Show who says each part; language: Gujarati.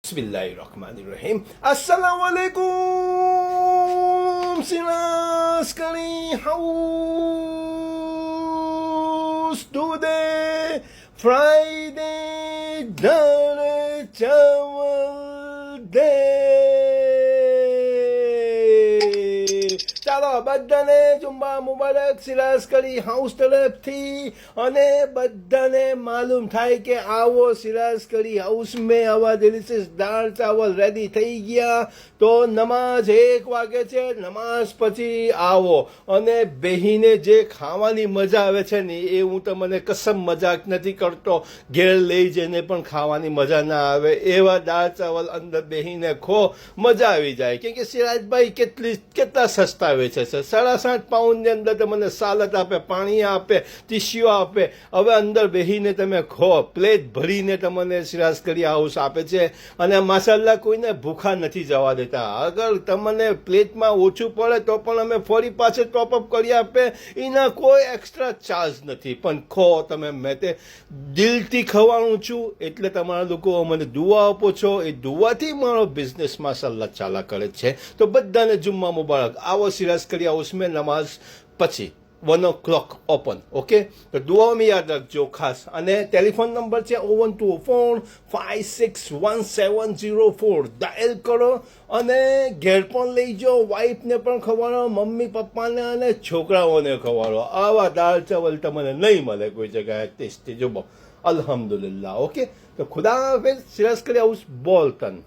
Speaker 1: Bismillahirrahmanirrahim. Assalamualaikum. Sinas Kali House today Friday Dale Chawal Day. ચાલો બધાને જુમ્મા મુબારક સિરાજ કલી હાઉસ તરફથી અને બધાને માલુમ થાય કે આવો સિરાજ કલી હાઉસ મેં આવા ડિલિશિયસ દાળ ચાવલ રેડી થઈ ગયા તો નમાઝ 1 વાગે છે નમાઝ પછી આવો અને બેહીને જે ખાવાની મજા આવે છે ને એ હું તમને કસમ મજાક નથી કરતો ઘેર લઈ જઈને પણ ખાવાની મજા ના આવે એવા દાળ ચાવલ અંદર બેહીને ખો મજા આવી જાય કેમ કે સિરાજભાઈ કેટલા સસ્તા વેચે છે 7.5 પાઉન્ડની અંદર તમને સાલત આપે પાણી આપે ટીશ્યુ આપે હવે અંદર બેહીને તમે ખો પ્લેટ ભરીને તમને સિરાજ કલી હાઉસ આપે છે અને માશાલ્લાહ કોઈને ભૂખા નથી જવા દેતા અગર તમને પ્લેટમાં ઓછું પડે તો પણ અમે ફરી પાછળ ટોપઅપ કરી આપે એના કોઈ એક્સ્ટ્રા ચાર્જ નથી પણ ખો તમે મેં તે દિલથી ખવાનું છું એટલે તમારા લોકો મને દુઆ આપો છો એ દુઆથી મારો બિઝનેસ માશાલ્લાહ ચાલા કરે છે તો બધાને જુમ્મા મુબારક આવો સિરાજ કલી હાઉસ મેં નમાઝ પછી 1 o'clock ઓપન ઓકે તો દુઆમાં યાદ રાખજો ખાસ અને ટેલિફોન નંબર છે 01245611704 ડાયલ કરો અને ઘેર પણ લઈ જાઓ વાઈફને પણ ખવડાવો મમ્મી પપ્પાને અને છોકરાઓને ખવડાવો આવા દાળ ચાવલ તમને નહીં મળે કોઈ જગ્યાએ ટેસ્ટી જો અલ્હમ્દુલિલ્લાહ ઓકે તો ખુદા હાફિઝ સિરાજ કલી હાઉસ બોલ્ટન